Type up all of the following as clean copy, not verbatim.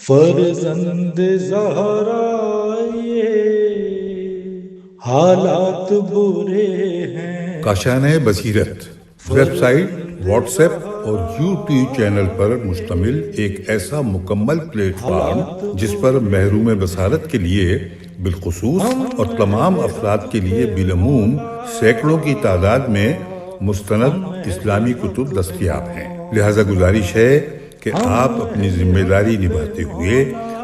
فرزند زہرا یہ حالات برے ہیں۔ کاشانۂ بصیرت ویب سائٹ، واٹس ایپ اور یوٹیوب چینل پر مشتمل ایک ایسا مکمل پلیٹ فارم جس پر محروم بصارت کے لیے بالخصوص اور تمام افراد کے لیے بالعموم سینکڑوں کی تعداد میں مستند اسلامی کتب دستیاب ہیں۔ لہذا گزارش ہے کہ آپ اپنی ذمہ داری نبھاتے ہوئے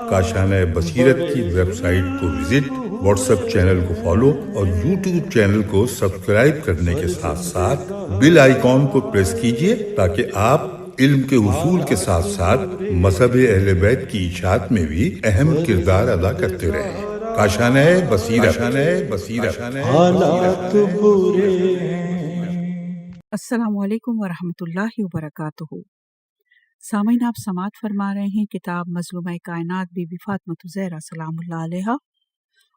کاشانۂ بصیرت کی ویب سائٹ کو وزٹ، واٹس ایپ چینل کو فالو اور یوٹیوب چینل کو سبسکرائب کرنے کے ساتھ ساتھ بیل آئیکن کو پریس کیجئے تاکہ آپ علم کے حصول کے ساتھ ساتھ مذہب اہل بیت کی اشاعت میں بھی اہم کردار ادا کرتے رہیں۔ کاشانۂ بصیرت۔ حالات برے ہیں۔ السلام علیکم ورحمۃ اللہ وبرکاتہ۔ سامعین، آپ سماعت فرما رہے ہیں کتاب مظلومہ کائنات بی بی فاطمہ الزہرا سلام اللہ علیہا۔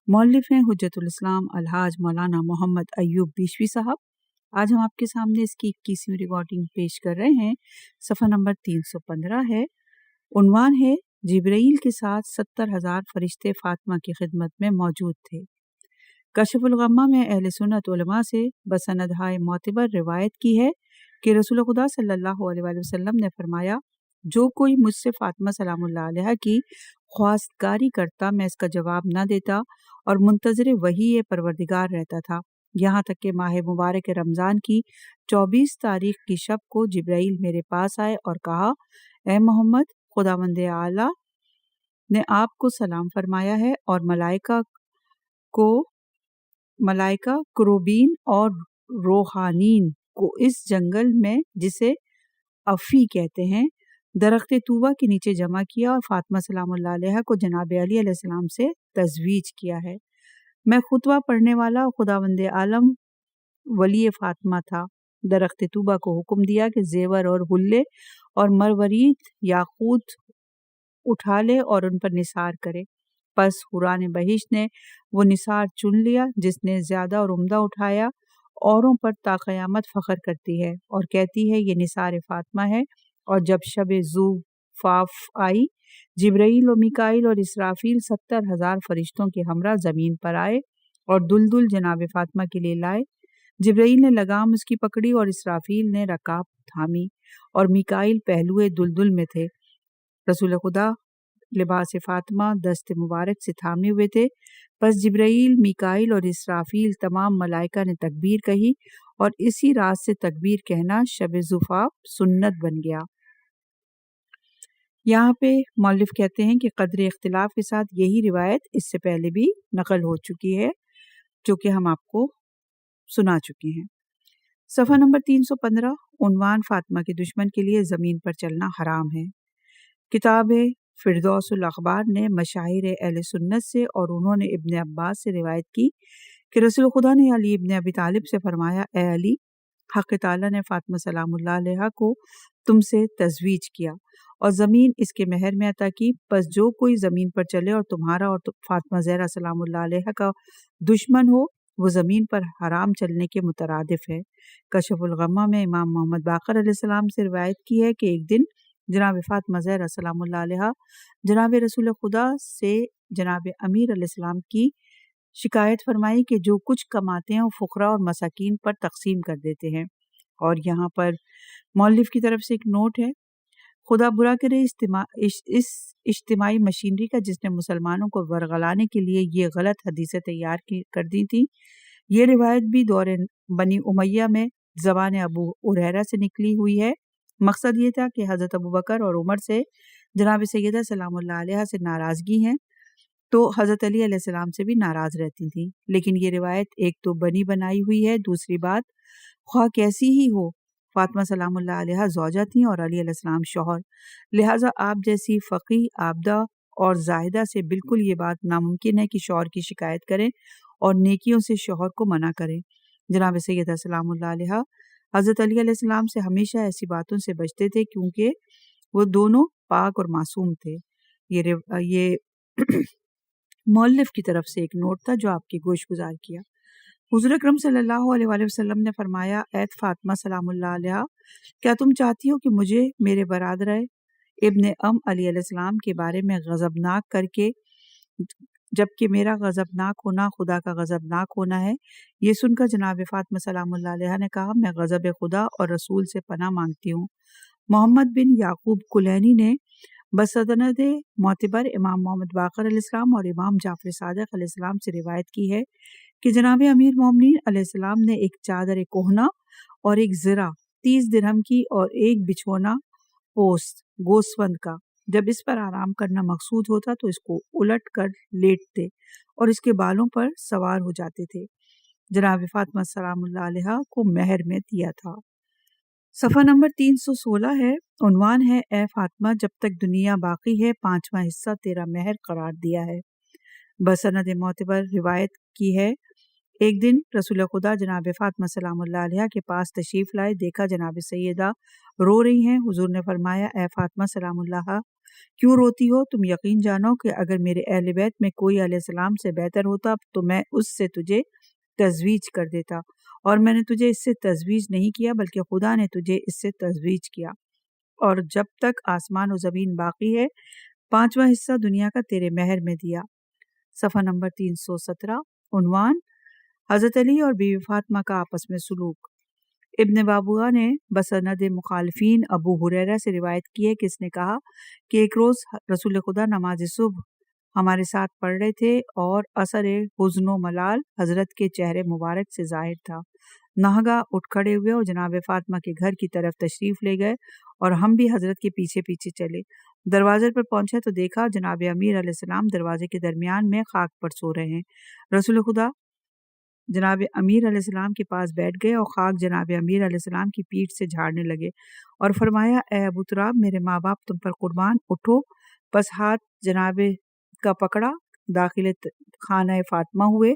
مؤلف ہیں حجت الاسلام الحاج مولانا محمد ایوب بیشوی صاحب۔ آج ہم آپ کے سامنے اس کی 21ویں ریکارڈنگ پیش کر رہے ہیں۔ صفحہ نمبر 315 ہے۔ عنوان ہے جبرائیل کے ساتھ 70,000 فرشتے فاطمہ کی خدمت میں موجود تھے۔ کشف الغمہ میں اہل سنت علماء سے بسندہائے معتبر روایت کی ہے کہ رسول خدا صلی اللہ علیہ وآلہ وسلم نے فرمایا، جو کوئی مجھ سے فاطمہ سلام اللہ علیہ کی خواستگاری کرتا میں اس کا جواب نہ دیتا اور منتظر وحی پروردگار رہتا تھا، یہاں تک کہ ماہ مبارک رمضان کی 24 تاریخ کی شب کو جبرائیل میرے پاس آئے اور کہا، اے محمد، خداوند اعلیٰ نے آپ کو سلام فرمایا ہے اور ملائکہ کروبین اور روحانین کو اس جنگل میں جسے افی کہتے ہیں درخت طوبہ کے نیچے جمع کیا اور فاطمہ سلام اللہ علیہ کو جناب علی علیہ السلام سے تزویج کیا ہے۔ میں خطبہ پڑھنے والا خداوند عالم ولی فاطمہ تھا۔ درخت طوبہ کو حکم دیا کہ زیور اور حلے اور مروارید یاقوت اٹھا لے اور ان پر نثار کرے۔ پس حوران بہشت نے وہ نثار چن لیا، جس نے زیادہ اور عمدہ اٹھایا اوروں پر تا قیامت فخر کرتی ہے اور کہتی ہے یہ نثار فاطمہ ہے۔ اور جب شب ذو فاف آئی، جبرائیل و میکائیل اور اسرافیل 70,000 فرشتوں کے ہمراہ زمین پر آئے اور دلدل جناب فاطمہ کے لیے لائے۔ جبرائیل نے لگام اس کی پکڑی اور اسرافیل نے رکاب تھامی اور میکائیل پہلوئے دلدل میں تھے۔ رسول خدا لباس فاطمہ دست مبارک سے تھامے ہوئے تھے۔ پس جبرائیل، میکائیل اور اسرافیل تمام ملائکہ نے تکبیر کہی اور اسی رات سے تکبیر کہنا شب زفاف سنت بن گیا۔ یہاں پہ مؤلف کہتے ہیں کہ قدر اختلاف کے ساتھ یہی روایت اس سے پہلے بھی نقل ہو چکی ہے، جو کہ ہم آپ کو سنا چکے ہیں۔ صفحہ نمبر 315، عنوان فاطمہ کے دشمن کے لیے زمین پر چلنا حرام ہے۔ کتاب فردوس الاخبار نے مشاہیر اہل سنت سے اور انہوں نے ابن عباس سے روایت کی کہ رسول خدا نے علی ابن ابی طالب سے فرمایا، اے علی، حق تعالیٰ نے فاطمہ سلام اللہ علیہ کو تم سے تزویج کیا اور زمین اس کے مہر میں عطا کی، پس جو کوئی زمین پر چلے اور تمہارا اور فاطمہ زہرا سلام اللہ علیہ کا دشمن ہو، وہ زمین پر حرام چلنے کے مترادف ہے۔ کشف الغمہ میں امام محمد باقر علیہ السلام سے روایت کی ہے کہ ایک دن جناب فاطمہ زہرا سلام اللہ علیہ جناب رسول خدا سے جناب امیر علیہ السلام کی شکایت فرمائی کہ جو کچھ کماتے ہیں وہ فقراء اور مساکین پر تقسیم کر دیتے ہیں۔ اور یہاں پر مؤلف کی طرف سے ایک نوٹ ہے، خدا برا کرے اس اجتماعی مشینری کا جس نے مسلمانوں کو ورغلانے کے لیے یہ غلط حدیثیں تیار کر دی تھی۔ یہ روایت بھی دور بنی امیہ میں زبان ابو ہریرہ سے نکلی ہوئی ہے۔ مقصد یہ تھا کہ حضرت ابوبکر اور عمر سے جناب سیدہ سلام اللہ علیہ سے ناراضگی ہیں تو حضرت علی علیہ السلام سے بھی ناراض رہتی تھیں، لیکن یہ روایت ایک تو بنی بنائی ہوئی ہے، دوسری بات خواہ کیسی ہی ہو فاطمہ سلام اللہ علیہ زوجہ تھیں اور علی علیہ السلام شوہر، لہٰذا آپ جیسی فقیہ عابدہ اور زاہدہ سے بالکل یہ بات ناممکن ہے کہ شوہر کی شکایت کریں اور نیکیوں سے شوہر کو منع کریں۔ جناب سیدہ سلام اللہ علیہ حضرت علی علیہ السلام سے ہمیشہ ایسی باتوں سے بچتے تھے کیونکہ وہ دونوں پاک اور معصوم تھے۔ یہ مؤلف کی طرف سے ایک نوٹ تھا جو آپ کی گوش گزار کیا۔ حضور اکرم صلی اللہ علیہ وآلہ وسلم نے فرمایا، اے فاطمہ سلام اللہ علیہ، کیا تم چاہتی ہو کہ مجھے میرے برادر ابن علی علیہ السلام کے بارے میں غضبناک کر کے، جبکہ میرا غضبناک ہونا خدا کا غضبناک ہونا ہے۔ یہ سن کر جناب فاطمہ سلام اللہ علیہ نے کہا، میں غضب خدا اور رسول سے پناہ مانگتی ہوں۔ محمد بن یعقوب کلینی نے بسند معتبر امام محمد باقر علیہ السلام اور امام جعفر صادق علیہ السلام سے روایت کی ہے کہ جناب امیر مومنین علیہ السلام نے ایک چادر کوہنا اور ایک زرہ 30 درہم کی اور ایک بچھونا پوست گوسفند کا، جب اس پر آرام کرنا مقصود ہوتا تو اس کو الٹ کر لیٹتے اور اس کے بالوں پر سوار ہو جاتے تھے۔ جناب فاطمہ سلام اللہ علیہ کو مہر میں دیا تھا۔ صفحہ نمبر 316 ہے، عنوان ہے اے فاطمہ جب تک دنیا باقی ہے 5واں حصہ تیرا مہر قرار دیا ہے۔ بسند معتبر روایت کی ہے، ایک دن رسول خدا جناب فاطمہ سلام اللہ علیہ کے پاس تشریف لائے، دیکھا جناب سیدہ رو رہی ہیں۔ حضور نے فرمایا، اے فاطمہ سلام اللہ کیوں روتی ہو؟ تم یقین جانو کہ اگر میرے اہل بیت میں کوئی علیہ السلام سے بہتر ہوتا تو میں اس سے تجھے تزویج کر دیتا، اور میں نے تجھے اس سے تزویج نہیں کیا بلکہ خدا نے تجھے اس سے تزویج کیا، اور جب تک آسمان و زمین باقی ہے 5واں حصہ دنیا کا تیرے مہر میں دیا۔ صفحہ نمبر 317، عنوان حضرت علی اور بیوی فاطمہ کا آپس میں سلوک۔ ابن بابوہ نے بسند مخالفین ابو ہریرہ سے روایت کی ہے کہ اس نے کہا کہ ایک روز رسول خدا نماز صبح ہمارے ساتھ پڑھ رہے تھے اور اثر حزن و ملال حضرت کے چہرے مبارک سے ظاہر تھا۔ ناگہاں اٹھ کھڑے ہوئے اور جناب فاطمہ کے گھر کی طرف تشریف لے گئے اور ہم بھی حضرت کے پیچھے پیچھے چلے۔ دروازے پر پہنچے تو دیکھا جناب امیر علیہ السلام دروازے کے درمیان میں خاک پر سو رہے ہیں۔ رسول خدا جناب امیر علیہ السلام کے پاس بیٹھ گئے اور خاک جناب امیر علیہ السلام کی پیٹھ سے جھاڑنے لگے اور فرمایا، اے ابو تراب، میرے ماں باپ تم پر قربان، اٹھو۔ پس ہاتھ جناب کا پکڑا، داخل خانہ فاطمہ ہوئے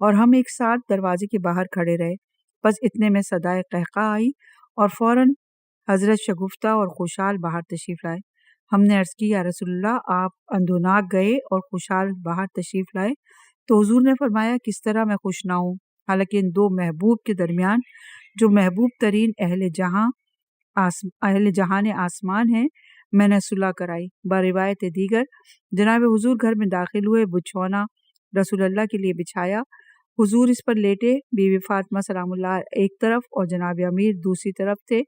اور ہم ایک ساتھ دروازے کے باہر کھڑے رہے۔ پس اتنے میں صدائے قہقہ آئی اور فوراً حضرت شگفتہ اور خوشحال باہر تشریف لائے۔ ہم نے عرض کی، یا رسول اللہ، آپ اندوناک گئے اور خوشحال باہر تشریف لائے؟ تو حضور نے فرمایا، کس طرح میں خوش نہ ہوں، حالانکہ ان دو محبوب کے درمیان جو محبوب ترین اہل جہان آسمان ہیں میں نے صلح کرائی۔ باروایت دیگر جناب حضور گھر میں داخل ہوئے، بچھونا رسول اللہ کے لیے بچھایا، حضور اس پر لیٹے، بیوی فاطمہ سلام اللہ ایک طرف اور جناب امیر دوسری طرف تھے۔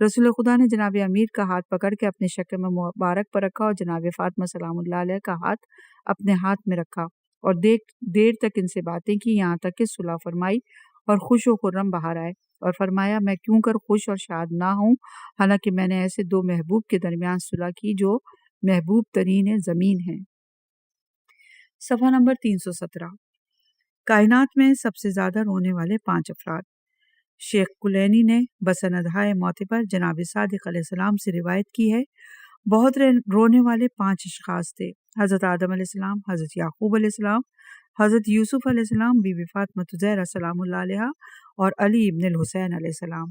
رسول خدا نے جناب امیر کا ہاتھ پکڑ کے اپنے شکم مبارک پر رکھا اور جناب فاطمہ سلام اللہ علیہ کا ہاتھ اپنے ہاتھ میں رکھا اور دیر تک ان سے باتیں کی، یہاں تک کہ صلح فرمائی اور خوش و خرم باہر آئے اور فرمایا، میں کیوں کر خوش اور شاد نہ ہوں، حالانکہ میں نے ایسے دو محبوب کے درمیان صلح کی جو محبوب ترین زمین ہیں۔ صفحہ نمبر 317، کائنات میں سب سے زیادہ رونے والے 5 افراد۔ شیخ کلینی نے بسندہائے معتبر جناب صادق علیہ السلام سے روایت کی ہے، بہت رونے والے 5 اشخاص تھے، حضرت آدم علیہ السلام، حضرت یعقوب علیہ السلام، حضرت یوسف علیہ السلام، بی بی فاطمہ زہرا سلام اللہ علیہ اور علی ابن الحسین علیہ السلام۔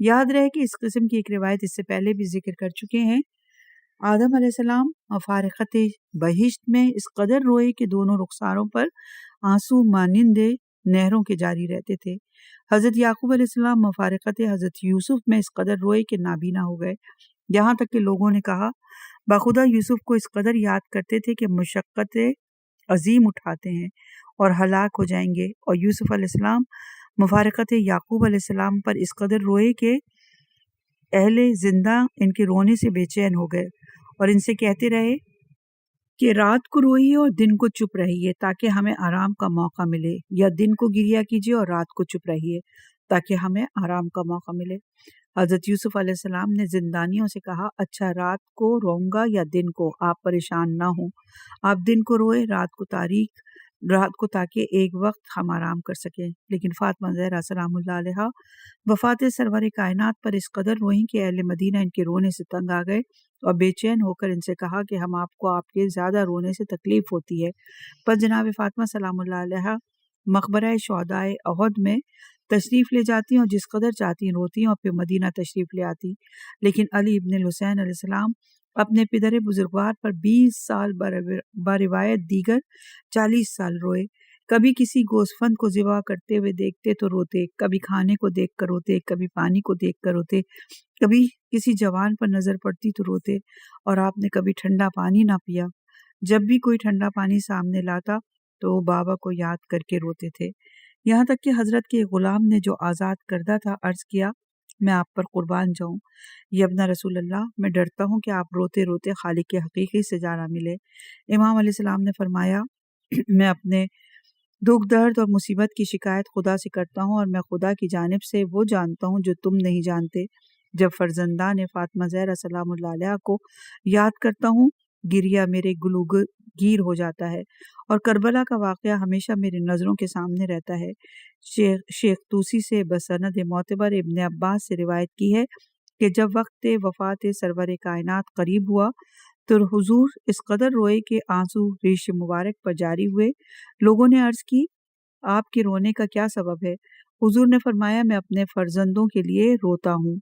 یاد رہے کہ اس قسم کی ایک روایت اس سے پہلے بھی ذکر کر چکے ہیں۔ آدم علیہ السلام مفارقت بہشت میں اس قدر روئے کہ دونوں رخساروں پر آنسو مانند نہروں کے جاری رہتے تھے۔ حضرت یعقوب علیہ السلام مفارقت حضرت یوسف میں اس قدر روئے کہ نابینا ہو گئے، یہاں تک کہ لوگوں نے کہا بخدا یوسف کو اس قدر یاد کرتے تھے کہ مشقت عظیم اٹھاتے ہیں اور ہلاک ہو جائیں گے، اور یوسف علیہ السلام مفارقت یعقوب علیہ السلام پر اس قدر روئے کہ اہل زندہ ان کے رونے سے بے چین ہو گئے اور ان سے کہتے رہے کہ رات کو روئیے اور دن کو چپ رہیے تاکہ ہمیں آرام کا موقع ملے، یا دن کو گریہ کیجیے اور رات کو چپ رہیے تاکہ ہمیں آرام کا موقع ملے۔ حضرت یوسف علیہ السلام نے زندانیوں سے کہا، اچھا رات کو روؤں گا یا دن کو؟ آپ پریشان نہ ہوں، آپ دن کو روئے، رات کو تاکہ ایک وقت ہم آرام کر سکیں۔ لیکن فاطمہ زہرا سلام اللہ علیہ وفات سرور کائنات پر اس قدر روئیں کہ اہل مدینہ ان کے رونے سے تنگ آ گئے اور بے چین ہو کر ان سے کہا کہ ہم آپ کو آپ کے زیادہ رونے سے تکلیف ہوتی ہے۔ پس جناب فاطمہ سلام اللہ علیہ مقبرہ شہداء احد میں تشریف لے جاتی اور جس قدر چاہتی روتی اور پھر مدینہ تشریف لے آتی۔ لیکن علی ابن الحسین علیہ السلام اپنے پدر بزرگوار پر 20 سال، باروایت دیگر 40 سال روئے۔ کبھی کسی گوسفند کو ذبح کرتے ہوئے دیکھتے تو روتے، کبھی کھانے کو دیکھ کر روتے، کبھی پانی کو دیکھ کر روتے، کبھی کسی جوان پر نظر پڑتی تو روتے، اور آپ نے کبھی ٹھنڈا پانی نہ پیا۔ جب بھی کوئی ٹھنڈا پانی سامنے لاتا تو وہ بابا کو یاد کر کے روتے تھے۔ یہاں تک کہ حضرت کے غلام نے جو آزاد کردہ تھا عرض کیا، میں آپ پر قربان جاؤں یا ابن رسول اللہ، میں ڈرتا ہوں کہ آپ روتے روتے خالق حقیقی سے جا نہ ملے۔ امام علیہ السلام نے فرمایا، میں اپنے دکھ درد اور مصیبت کی شکایت خدا سے کرتا ہوں، اور میں خدا کی جانب سے وہ جانتا ہوں جو تم نہیں جانتے۔ جب فرزندان فاطمہ زہرا سلام اللہ علیہ کو یاد کرتا ہوں، گریا میرے گلو گیر ہو جاتا ہے، اور کربلا کا واقعہ ہمیشہ میری نظروں کے سامنے رہتا ہے۔ شیخ توسی سے بسند معتبر ابن عباس سے روایت کی ہے کہ جب وقت وفات سرور کائنات قریب ہوا تو حضور اس قدر روئے کہ آنسو ریش مبارک پر جاری ہوئے۔ لوگوں نے عرض کی، آپ کے رونے کا کیا سبب ہے؟ حضور نے فرمایا، میں اپنے فرزندوں کے لیے روتا ہوں۔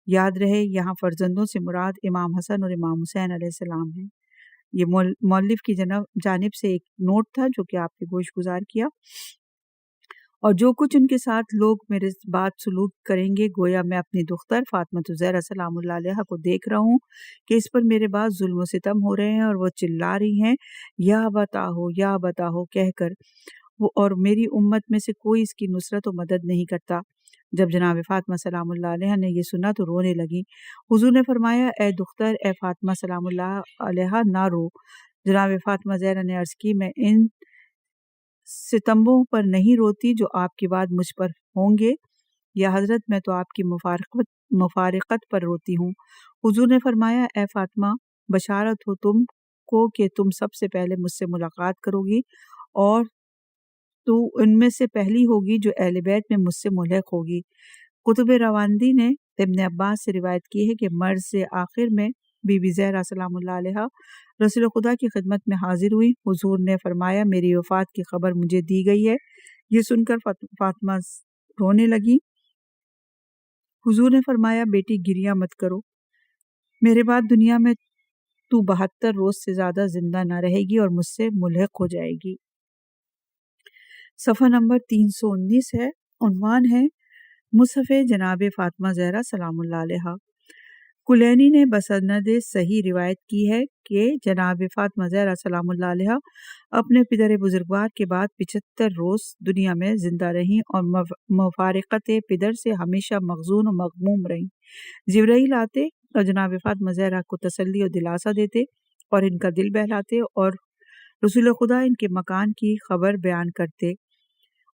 یاد رہے، یہاں فرزندوں سے مراد امام حسن اور امام حسین علیہ السلام ہیں۔ یہ مؤلف کی جانب سے ایک نوٹ تھا جو کہ آپ کے گوش گزار کیا۔ اور جو کچھ ان کے ساتھ لوگ میرے بات سلوک کریں گے، گویا میں اپنی دختر فاطمہ زہرا سلام اللہ علیہ کو دیکھ رہا ہوں کہ اس پر میرے بعد ظلم و ستم ہو رہے ہیں، اور وہ چلا رہی ہیں یا بتا ہو کہہ کر، اور میری امت میں سے کوئی اس کی نصرت و مدد نہیں کرتا۔ جب جناب فاطمہ سلام اللہ علیہ نے یہ سنا تو رونے لگی۔ حضور نے فرمایا، اے دختر، اے فاطمہ سلام اللہ علیہ، نہ رو۔ جناب فاطمہ زہرا نے عرض کی، میں ان ستموں پر نہیں روتی جو آپ کے بعد مجھ پر ہوں گے، یا حضرت میں تو آپ کی مفارقت پر روتی ہوں۔ حضور نے فرمایا، اے فاطمہ، بشارت ہو تم کو کہ تم سب سے پہلے مجھ سے ملاقات کرو گی، اور تو ان میں سے پہلی ہوگی جو اہل بیت میں مجھ سے ملحق ہوگی۔ کتب رواندی نے ابن عباس سے روایت کی ہے کہ مرض آخر میں بی بی زہرا سلام اللہ علیہ رسول خدا کی خدمت میں حاضر ہوئی۔ حضور نے فرمایا، میری وفات کی خبر مجھے دی گئی ہے۔ یہ سن کر فاطمہ رونے لگی۔ حضور نے فرمایا، بیٹی گریہ مت کرو، میرے بعد دنیا میں تو 72 روز سے زیادہ زندہ نہ رہے گی اور مجھ سے ملحق ہو جائے گی۔ صفحہ نمبر 319 ہے۔ عنوان ہے مصحف جناب فاطمہ زہرا سلام اللہ علیہ۔ کلینی نے بسند صحیح روایت کی ہے کہ جناب فاطمہ زہرا سلام اللہ علیہ اپنے پدر بزرگوار کے بعد 75 روز دنیا میں زندہ رہیں، اور مفارقت پدر سے ہمیشہ مغزون و مغموم رہیں۔ جبرائیل آتے اور جناب فاطمہ زہرا کو تسلی و دلاسا دیتے اور ان کا دل بہلاتے، اور رسول خدا ان کے مکان کی خبر بیان کرتے،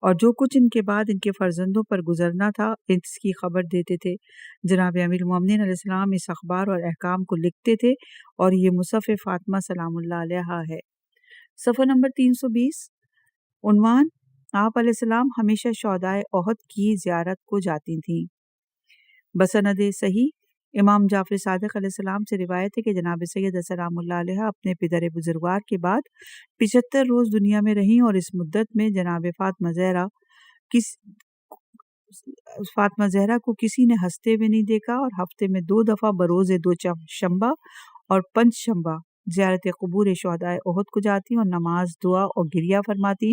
اور جو کچھ ان کے بعد ان کے فرزندوں پر گزرنا تھا اس کی خبر دیتے تھے۔ جناب امیر المومنین علیہ السلام اس اخبار اور احکام کو لکھتے تھے، اور یہ مصحف فاطمہ سلام اللہ علیہ ہے۔ صفحہ نمبر 320۔ عنوان، آپ علیہ السلام ہمیشہ شہدائے احد کی زیارت کو جاتی تھیں۔ بسند صحیح امام جعفر صادق علیہ السلام سے روایت ہے کہ جناب سید سلام اللہ علیہ اپنے پدر بزرگوار کے بعد 75 روز دنیا میں رہیں، اور اس مدت میں جناب فاطمہ زہرا کو کسی نے ہنستے ہوئے نہیں دیکھا، اور ہفتے میں 2 دفعہ بروز 2 شنبہ اور 5 شنبہ زیارت قبور شہدائے احد کو جاتی اور نماز، دعا اور گریہ فرماتی،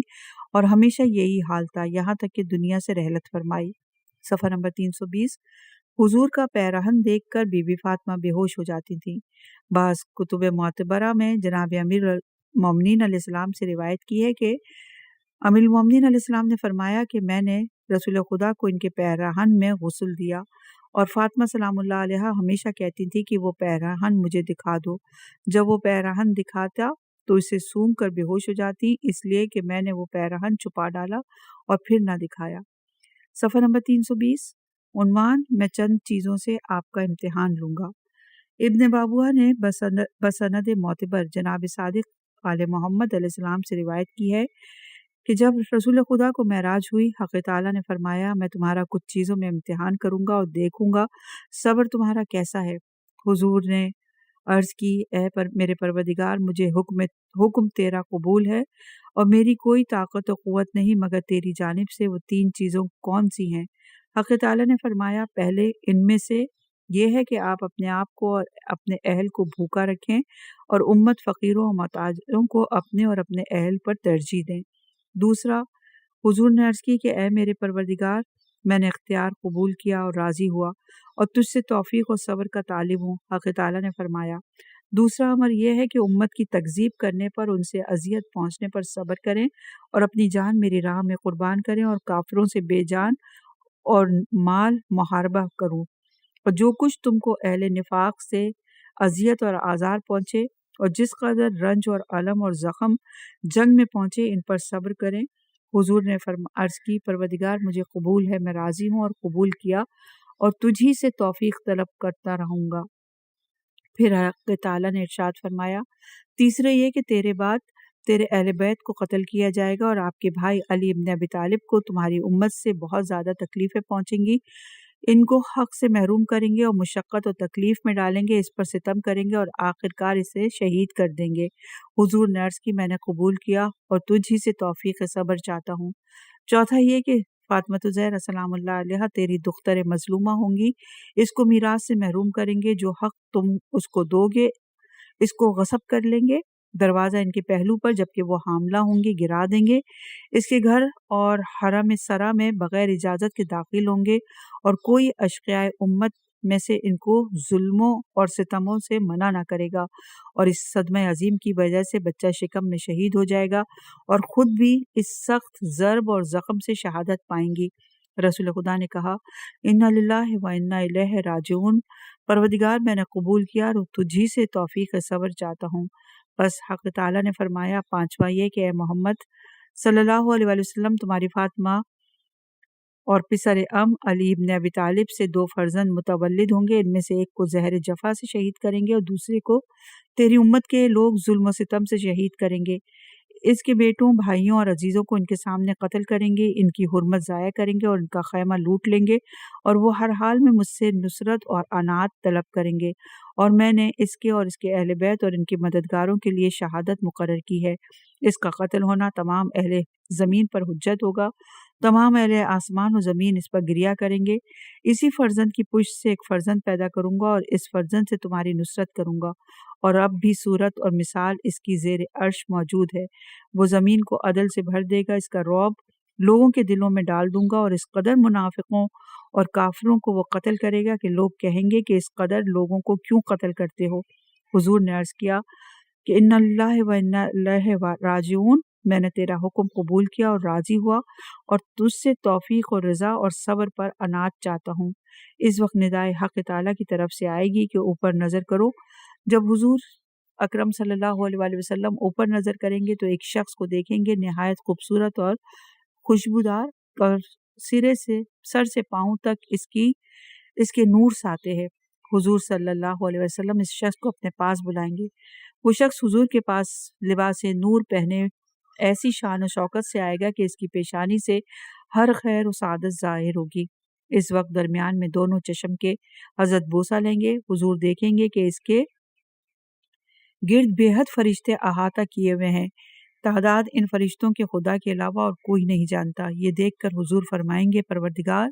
اور ہمیشہ یہی حال تھا یہاں تک کہ دنیا سے رحلت فرمائی۔ صفحہ نمبر 320۔ حضور کا پیرہن دیکھ کر بی بی فاطمہ بے ہوش ہو جاتی تھیں۔ بعض کتب معتبرہ میں جناب امیر المومنین علیہ السلام سے روایت کی ہے کہ امیر المومنین علیہ السلام نے فرمایا کہ میں نے رسول خدا کو ان کے پیرہن میں غسل دیا، اور فاطمہ سلام اللہ علیہ ہمیشہ کہتی تھی کہ وہ پیرہن مجھے دکھا دو۔ جب وہ پیرہن دکھاتا تو اسے سونگھ کر بے ہوش ہو جاتی، اس لیے کہ میں نے وہ پیرہن چھپا ڈالا اور پھر نہ دکھایا۔ صفحہ نمبر 320۔ عنوان، میں چند چیزوں سے آپ کا امتحان لوں گا۔ ابن بابوہ نے بسند معتبر جناب صادق آل محمد علیہ السلام سے روایت کی ہے کہ جب رسول خدا کو معراج ہوئی، حق تعالیٰ نے فرمایا، میں تمہارا کچھ چیزوں میں امتحان کروں گا اور دیکھوں گا صبر تمہارا کیسا ہے۔ حضور نے عرض کی، میرے پروردگار، مجھے حکم تیرا قبول ہے، اور میری کوئی طاقت و قوت نہیں مگر تیری جانب سے۔ وہ 3 چیزوں کون سی ہیں؟ حق تعالیٰ نے فرمایا، پہلے ان میں سے یہ ہے کہ آپ اپنے آپ کو اور اپنے اہل کو بھوکا رکھیں، اور امت فقیروں اور محتاجوں کو اپنے اور اپنے اہل پر ترجیح دیں۔ دوسرا، حضور نے عرض کی کہ اے میرے پروردگار، میں نے اختیار قبول کیا اور راضی ہوا اور تجھ سے توفیق اور صبر کا طالب ہوں۔ حق تعالیٰ نے فرمایا، دوسرا امر یہ ہے کہ امت کی تکذیب کرنے پر، ان سے اذیت پہنچنے پر صبر کریں اور اپنی جان میری راہ میں قربان کریں اور کافروں سے بے جان اور مال محاربہ کروں، اور جو کچھ تم کو اہل نفاق سے اذیت اور آزار پہنچے اور جس قدر رنج اور علم اور زخم جنگ میں پہنچے، ان پر صبر کریں۔ حضور نے عرض کی، پروردگار مجھے قبول ہے، میں راضی ہوں اور قبول کیا اور تجھی سے توفیق طلب کرتا رہوں گا۔ پھر حق تعالیٰ نے ارشاد فرمایا، تیسرے یہ کہ تیرے بعد تیرے اہل بیت کو قتل کیا جائے گا اور آپ کے بھائی علی ابن ابی طالب کو تمہاری امت سے بہت زیادہ تکلیفیں پہنچیں گی، ان کو حق سے محروم کریں گے اور مشقت اور تکلیف میں ڈالیں گے، اس پر ستم کریں گے اور آخرکار اسے شہید کر دیں گے۔ حضور نے عرض کی، میں نے قبول کیا اور تجھ ہی سے توفیق صبر چاہتا ہوں۔ چوتھا یہ کہ فاطمہ زہرا سلام اللہ علیہا تیری دختر مظلومہ ہوں گی، اس کو میراث سے محروم کریں گے، جو حق تم اس کو دو گے اس کو غصب کر لیں گے، دروازہ ان کے پہلو پر جبکہ وہ حاملہ ہوں گی گرا دیں گے، اس کے گھر اور حرم سرا میں بغیر اجازت کے داخل ہوں گے اور کوئی اشقیاء امت میں سے ان کو ظلموں اور ستموں سے منع نہ کرے گا، اور اس صدمہ عظیم کی وجہ سے بچہ شکم میں شہید ہو جائے گا اور خود بھی اس سخت ضرب اور زخم سے شہادت پائیں گی۔ رسول خدا نے کہا، انا للہ و انا الیہ راجعون، پروردگار میں نے قبول کیا اور تجھی سے توفیق صبر چاہتا ہوں۔ بس حق تعالیٰ نے فرمایا، پانچواں یہ کہ اے محمد صلی اللہ علیہ وآلہ وسلم، تمہاری فاطمہ اور پسر علی ابن ابی طالب سے دو فرزند متولد ہوں گے، ان میں سے ایک کو زہر جفا سے شہید کریں گے اور دوسرے کو تیری امت کے لوگ ظلم و ستم سے شہید کریں گے۔ اس کے بیٹوں، بھائیوں اور عزیزوں کو ان کے سامنے قتل کریں گے، ان کی حرمت ضائع کریں گے اور ان کا خیمہ لوٹ لیں گے، اور وہ ہر حال میں مجھ سے نصرت اور عنایت طلب کریں گے، اور میں نے اس کے اور اس کے اہل بیت اور ان کے مددگاروں کے لیے شہادت مقرر کی ہے۔ اس کا قتل ہونا تمام اہل زمین پر حجت ہوگا، تمام اہل آسمان و زمین اس پر گریہ کریں گے۔ اسی فرزند کی پشت سے ایک فرزند پیدا کروں گا اور اس فرزند سے تمہاری نصرت کروں گا، اور اب بھی صورت اور مثال اس کی زیر عرش موجود ہے۔ وہ زمین کو عدل سے بھر دے گا، اس کا رعب لوگوں کے دلوں میں ڈال دوں گا، اور اس قدر منافقوں اور کافروں کو وہ قتل کرے گا کہ لوگ کہیں گے کہ اس قدر لوگوں کو کیوں قتل کرتے ہو۔ حضور نے عرض کیا کہ انا للہ و انا الیہ راجعون، میں نے تیرا حکم قبول کیا اور راضی ہوا اور تجھ سے توفیق اور رضا اور صبر پر عنایت چاہتا ہوں۔ اس وقت ندائے حق تعالیٰ کی طرف سے آئے گی کہ اوپر نظر کرو۔ جب حضور اکرم صلی اللہ علیہ وآلہ وسلم اوپر نظر کریں گے تو ایک شخص کو دیکھیں گے نہایت خوبصورت اور خوشبودار، اور سر سے پاؤں تک اس کے نور ساتے ہیں۔ حضور صلی اللہ علیہ وسلم اس شخص کو اپنے پاس بلائیں گے۔ وہ شخص حضور کے پاس لباس نور پہنے ایسی شان و شوکت سے آئے گا کہ اس کی پیشانی سے ہر خیر و سعادت ظاہر ہوگی۔ اس وقت درمیان میں دونوں چشم کے حضرت بوسہ لیں گے۔ حضور دیکھیں گے کہ اس کے گرد بے حد فرشتے احاطہ کیے ہوئے ہیں، تعداد ان فرشتوں کے خدا کے علاوہ اور کوئی نہیں جانتا۔ یہ دیکھ کر حضور فرمائیں گے، پروردگار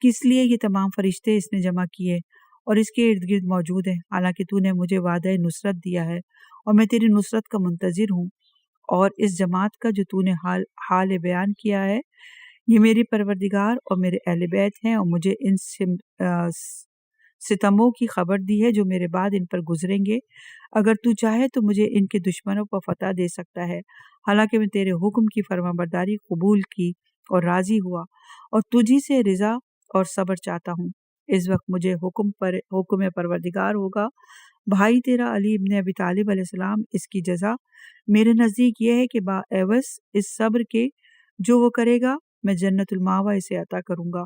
کس لیے یہ تمام فرشتے اس نے جمع کیے اور اس کے ارد گرد موجود ہیں، حالانکہ تو نے مجھے وعدہ نصرت دیا ہے اور میں تیری نصرت کا منتظر ہوں، اور اس جماعت کا جو تو نے حال بیان کیا ہے، یہ میری پروردگار اور میرے اہل بیت ہیں، اور مجھے ان ستموں کی خبر دی ہے جو میرے بعد ان پر گزریں گے۔ اگر تو چاہے تو مجھے ان کے دشمنوں پر فتح دے سکتا ہے، حالانکہ میں تیرے حکم کی فرمانبرداری قبول کی اور راضی ہوا اور تجھی سے رضا اور صبر چاہتا ہوں۔ اس وقت مجھے حکم پروردگار ہوگا، بھائی تیرا علی ابن ابی طالب علیہ السلام، اس کی جزا میرے نزدیک یہ ہے کہ باعوض اس صبر کے جو وہ کرے گا، میں جنت الماوا اسے عطا کروں گا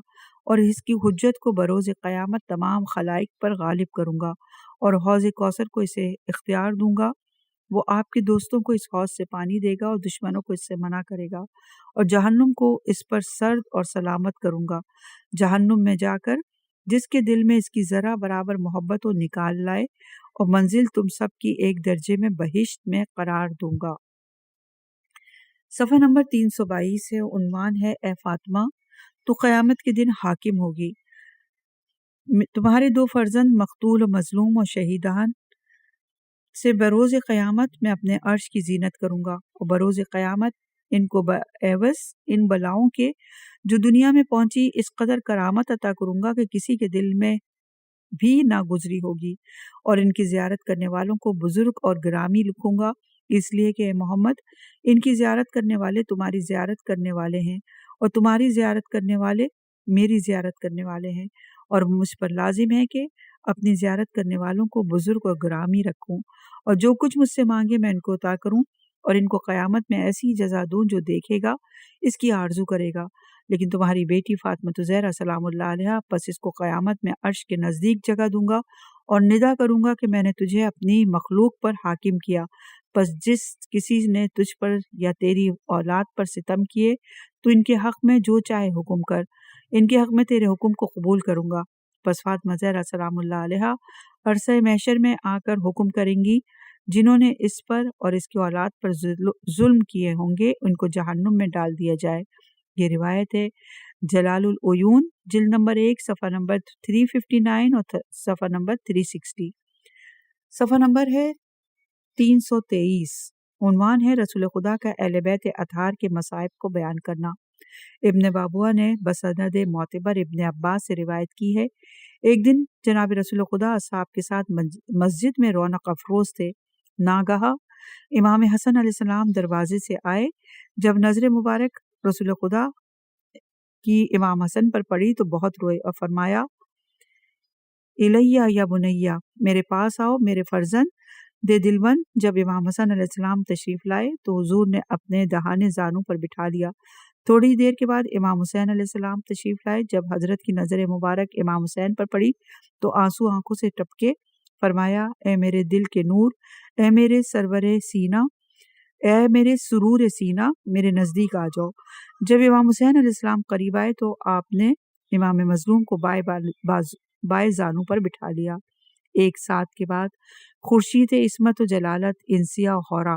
اور اس کی حجت کو بروز قیامت تمام خلائق پر غالب کروں گا، اور حوض کوثر کو اسے اختیار دوں گا۔ وہ آپ کے دوستوں کو اس حوض سے پانی دے گا اور دشمنوں کو اس سے منع کرے گا، اور جہنم کو اس پر سرد اور سلامت کروں گا۔ جہنم میں جا کر جس کے دل میں اس کی ذرا برابر محبت ہو نکال لائے، اور منزل تم سب کی ایک درجے میں بہشت میں قرار دوں گا۔ صفحہ نمبر 322 ہے، عنوان ہے اے فاطمہ تو قیامت کے دن حاکم ہوگی، تمہارے دو فرزند مقتول و مظلوم اور شہیدان سے بروز قیامت میں اپنے عرش کی زینت کروں گا، اور بروز قیامت ان کو بعوض ان بلاؤں کے جو دنیا میں پہنچی اس قدر کرامت عطا کروں گا کہ کسی کے دل میں بھی نہ گزری ہوگی، اور ان کی زیارت کرنے والوں کو بزرگ اور گرامی لکھوں گا، اس لیے کہ اے محمد ان کی زیارت کرنے والے تمہاری زیارت کرنے والے ہیں، اور تمہاری زیارت کرنے والے میری زیارت کرنے والے ہیں، اور مجھ پر لازم ہے کہ اپنی زیارت کرنے والوں کو بزرگ اور گرامی رکھوں، اور جو کچھ مجھ سے مانگے میں ان کو عطا کروں، اور ان کو قیامت میں ایسی جزا دوں جو دیکھے گا اس کی آرزو کرے گا۔ لیکن تمہاری بیٹی فاطمہ زہرا سلام اللہ علیہا، پس اس کو قیامت میں عرش کے نزدیک جگہ دوں گا اور ندا کروں گا کہ میں نے تجھے اپنی مخلوق پر حاکم کیا، پس جس کسی نے تجھ پر یا تیری اولاد پر ستم کیے تو ان کے حق میں جو چاہے حکم کر، ان کے حق میں تیرے حکم کو قبول کروں گا۔ پس فاطمہ زہرا سلام اللہ علیہا عرصہ محشر میں آ کر حکم کریں گی، جنہوں نے اس پر اور اس کی اولاد پر ظلم کیے ہوں گے ان کو جہنم میں ڈال دیا جائے۔ یہ روایت ہے جلال العیون جلد نمبر 1 صفحہ نمبر 359 اور صفحہ نمبر 360۔ صفحہ نمبر ہے 323۔ عنوان ہے رسول خدا کا اہل بیت اطہار کے مصائب کو بیان کرنا۔ ابن بابوا نے بسند معتبر ابن عباس سے روایت کی ہے، ایک دن جناب رسول خدا اصحاب کے ساتھ مسجد میں رونق افروز تھے، ناگہا امام حسن علیہ السلام دروازے سے آئے، جب نظر مبارک رسول خدا کی امام حسن پر پڑی تو بہت روئے اور فرمایا الیہ یا بنیہ، میرے پاس آؤ میرے فرزند دے دلبند۔ جب امام حسن علیہ السلام تشریف لائے تو حضور نے اپنے دہانے زانوں پر بٹھا لیا۔ تھوڑی دیر کے بعد امام حسین علیہ السلام تشریف لائے، جب حضرت کی نظر مبارک امام حسین پر پڑی تو آنسو آنکھوں سے ٹپکے، فرمایا اے میرے دل کے نور، اے میرے سرور سینہ، اے میرے سرور سینہ، میرے نزدیک آ جاؤ۔ جب امام حسین علیہ السلام قریب آئے تو آپ نے امام مظلوم کو بائیں زانوں پر بٹھا لیا۔ ایک ساتھ کے بعد خورشید عصمت و جلالت انسیہ خورا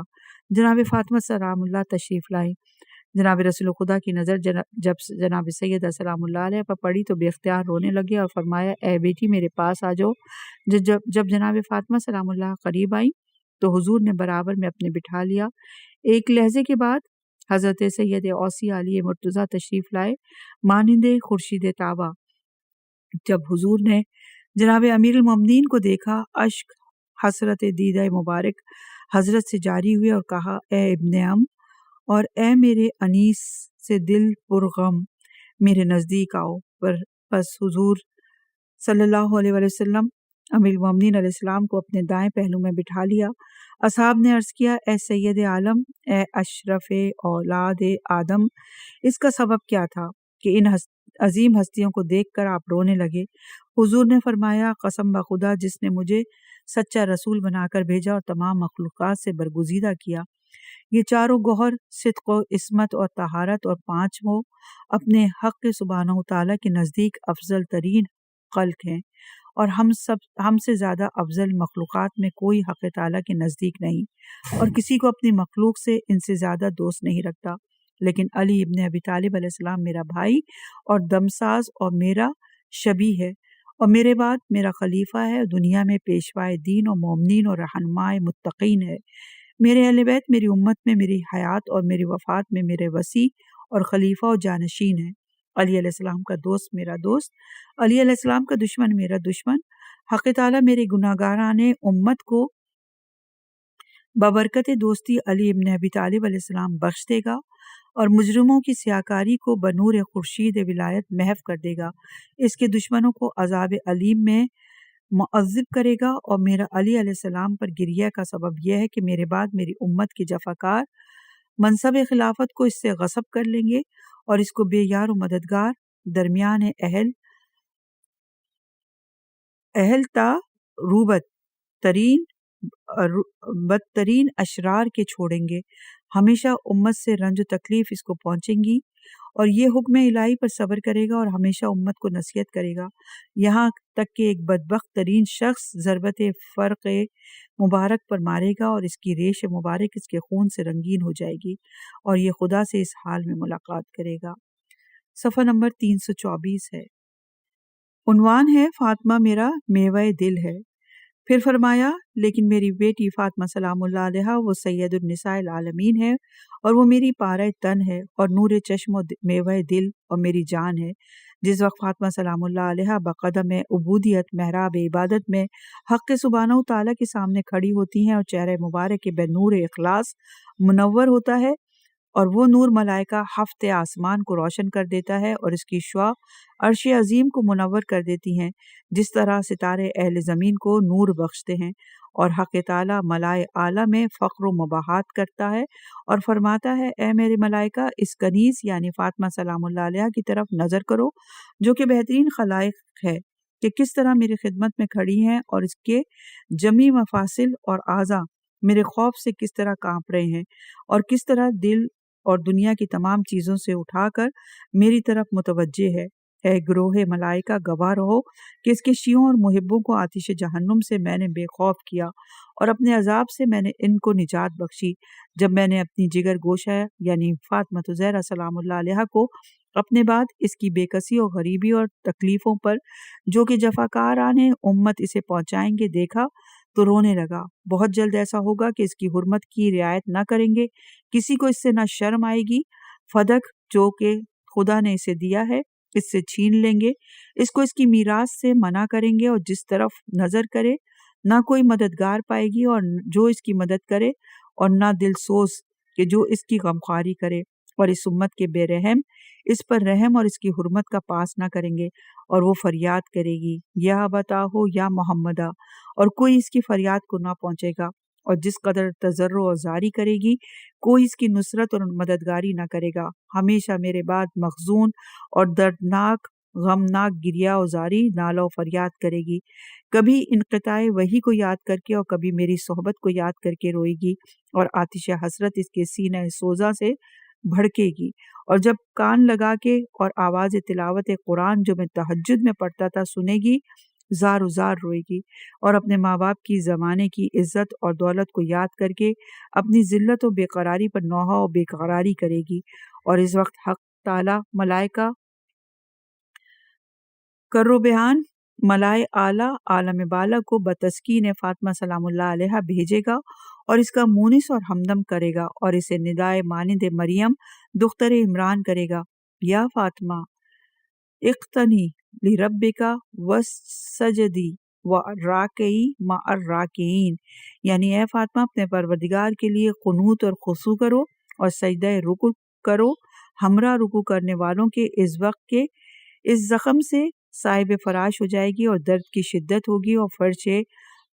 جناب فاطمہ سلام اللہ تشریف لائیں۔ جناب رسول خدا کی نظر جب جناب سیدہ سلام اللہ علیہ پر پڑی تو بے اختیار رونے لگے اور فرمایا اے بیٹی میرے پاس آ جاؤ۔ جب جناب فاطمہ سلام اللہ قریب آئیں تو حضور نے برابر میں اپنے بٹھا لیا۔ ایک لہجے کے بعد حضرت سید اوسی علی مرتضیٰ تشریف لائے مانند خورشید تابہ۔ جب حضور نے جناب امیر المومنین کو دیکھا، اشک حسرت دیدہ مبارک حضرت سے جاری ہوئے اور کہا اے ابن ام اور اے میرے انیس سے دل پرغم، میرے نزدیک آؤ۔ پس حضور صلی اللہ علیہ وسلم امیر المومنین علیہ السلام کو اپنے دائیں پہلو میں بٹھا لیا۔ اصحاب نے عرض کیا اے سید عالم، اے اشرف اولاد آدم، اس کا سبب کیا تھا کہ ان عظیم ہستیوں کو دیکھ کر آپ رونے لگے؟ حضور نے فرمایا قسم بخدا جس نے مجھے سچا رسول بنا کر بھیجا اور تمام مخلوقات سے برگزیدہ کیا، یہ چاروں گوہر صدق و عصمت اور طہارت اور پانچوں اپنے حق سبحانہ و تعالیٰ کے نزدیک افضل ترین خلق ہیں، اور ہم سے زیادہ افضل مخلوقات میں کوئی حق تعالیٰ کے نزدیک نہیں، اور کسی کو اپنی مخلوق سے ان سے زیادہ دوست نہیں رکھتا۔ لیکن علی ابن ابی طالب علیہ السلام میرا بھائی اور دمساز اور میرا شبی ہے، اور میرے بعد میرا خلیفہ ہے، دنیا میں پیشوائے دین اور مومنین اور رہنمائے متقین ہے۔ میرے اہل بیت میری امت میں میری حیات اور میری وفات میں میرے وصی اور خلیفہ اور جانشین ہیں۔ علی علیہ السلام کا دوست میرا دوست، علی علیہ السلام کا دشمن میرا دشمن۔ حق تعالیٰ میرے گناہگاران امت کو ببرکت دوستی علی ابن ابی طالب علیہ السلام بخش دے گا، اور مجرموں کی سیاکاری کو بنور خورشید ولایت محو کر دے گا۔ اس کے دشمنوں کو عذاب علیم میں معذب کرے گا، اور میرا علی علیہ السلام پر گریہ کا سبب یہ ہے کہ میرے بعد میری امت کے جفاکار منصب خلافت کو اس سے غصب کر لیں گے، اور اس کو بے یار و مددگار درمیان اہل تا روبت ترین بدترین اشرار کے چھوڑیں گے۔ ہمیشہ امت سے رنج و تکلیف اس کو پہنچیں گی، اور یہ حکم الہی پر صبر کرے گا اور ہمیشہ امت کو نصیحت کرے گا، یہاں تک کہ ایک بدبخت ترین شخص ضربت فرق مبارک پر مارے گا اور اس کی ریش مبارک اس کے خون سے رنگین ہو جائے گی، اور یہ خدا سے اس حال میں ملاقات کرے گا۔ صفحہ نمبر 324 ہے۔ عنوان ہے فاطمہ میرا میوہ دل ہے۔ پھر فرمایا لیکن میری بیٹی فاطمہ سلام اللہ علیہا وہ سید النساء العالمین ہے اور وہ میری پارہ تن ہے اور نور چشم و میوہ دل اور میری جان ہے۔ جس وقت فاطمہ سلام اللہ علیہا بقدم عبودیت محراب عبادت میں حق سبحانہ تعالیٰ کے سامنے کھڑی ہوتی ہیں اور چہرہ مبارک کے بے نور اخلاص منور ہوتا ہے اور وہ نور ملائکہ ہفت آسمان کو روشن کر دیتا ہے اور اس کی شعاع عرش عظیم کو منور کر دیتی ہیں، جس طرح ستارے اہل زمین کو نور بخشتے ہیں، اور حق تعالیٰ ملائے اعلیٰ میں فخر و مباحات کرتا ہے اور فرماتا ہے اے میرے ملائکہ اس کنیز یعنی فاطمہ سلام اللہ علیہ کی طرف نظر کرو جو کہ بہترین خلائق ہے کہ کس طرح میری خدمت میں کھڑی ہیں اور اس کے جمی مفاصل اور اعضاء میرے خوف سے کس طرح کانپ رہے ہیں اور کس طرح دل اور دنیا کی تمام چیزوں سے اٹھا کر میری طرف متوجہ ہے۔ اے گروہ ملائکہ گواہ رہو کہ اس کے شیعوں اور محبوں کو آتش جہنم سے میں نے بے خوف کیا اور اپنے عذاب سے میں نے ان کو نجات بخشی جب میں نے اپنی جگر گوشہ یعنی فاطمہ زہرا سلام اللہ علیہ کو اپنے بعد اس کی بے کسی اور غریبی اور تکلیفوں پر جو کہ جفاکاران امت اسے پہنچائیں گے دیکھا تو رونے لگا۔ بہت جلد ایسا ہوگا کہ اس کی حرمت کی رعایت نہ کریں گے، کسی کو اس سے نہ شرم آئے گی، فدق جو کہ خدا نے اسے دیا ہے اس سے چھین لیں گے، اس کو اس کی میراث سے منع کریں گے اور جس طرف نظر کرے نہ کوئی مددگار پائے گی اور جو اس کی مدد کرے اور نہ دل سوز کہ جو اس کی غمخواری کرے، اور اس امت کے بے رحم اس پر رحم اور اس کی حرمت کا پاس نہ کریں گے اور وہ فریاد کرے گی یا بتاہو یا محمدہ اور کوئی اس کی فریاد کو نہ پہنچے گا، اور جس قدر تضرع و زاری کرے گی کوئی اس کی نصرت اور مددگاری نہ کرے گا۔ ہمیشہ میرے بعد مخزون اور دردناک غمناک گریا و زاری نالہ و فریاد کرے گی، کبھی انقطاع وحی کو یاد کر کے اور کبھی میری صحبت کو یاد کر کے روئے گی، اور آتش حسرت اس کے سینہ سوزا سے بھڑکے گی، اور جب کان لگا کے اور آواز تلاوت قرآن جو میں تہجد میں پڑھتا تھا سنے گی زار و زار روئے گی، اور اپنے ماں باپ کی زمانے کی عزت اور دولت کو یاد کر کے اپنی ذلت و بے قراری پر نوحہ و بے قراری کرے گی، اور اس وقت حق تعالی ملائکہ کرو بیان ملائے اعلیٰ عالم بالا کو بتسکین فاطمہ سلام اللہ علیہ بھیجے گا اور اس کا مونس اور ہمدم کرے گا اور اسے ندائے مانند مریم دختر عمران کرے گا، یا فاطمہ اقتنی لربک وسجدی وراکعی مع الراکعین، یعنی اے فاطمہ اپنے پروردگار کے لیے قنوت اور خضوع کرو اور سجدہ رکوع کرو ہمراہ رکوع کرنے والوں کے، اس وقت کے اس زخم سے صاحب فراش ہو جائے گی اور درد کی شدت ہوگی اور فرش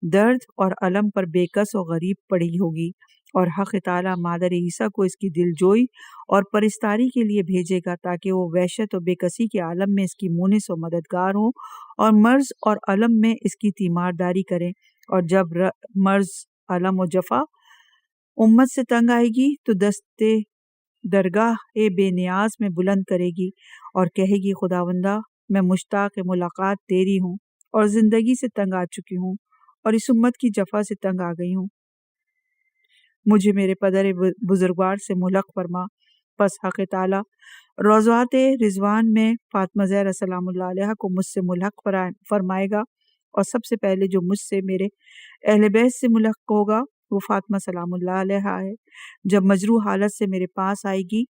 درد اور علم پر بے کس و غریب پڑی ہوگی، اور حق تعالی مادر عیسیٰ کو اس کی دل جوئی اور پرستاری کے لیے بھیجے گا تاکہ وہ وحشت و بے کسی کے عالم میں اس کی مونس و مددگار ہوں اور مرض اور علم میں اس کی تیمارداری کریں، اور جب مرض علم و جفا امت سے تنگ آئے گی تو دستے درگاہ بے نیاز میں بلند کرے گی اور کہے گی خداوندہ میں مشتاق ملاقات تیری ہوں اور زندگی سے تنگ آ چکی ہوں اور اس امت کی جفا سے تنگ آ گئی ہوں، مجھے میرے پدر بزرگوار سے ملحق فرما۔ پس حق تعالی روضات رضوان میں فاطمہ زہرا سلام اللہ علیہ کو مجھ سے ملحق فرمائے گا، اور سب سے پہلے جو مجھ سے میرے اہل بیت سے ملحق ہوگا وہ فاطمہ سلام اللہ علیہ ہے۔ جب مجروح حالت سے میرے پاس آئے گی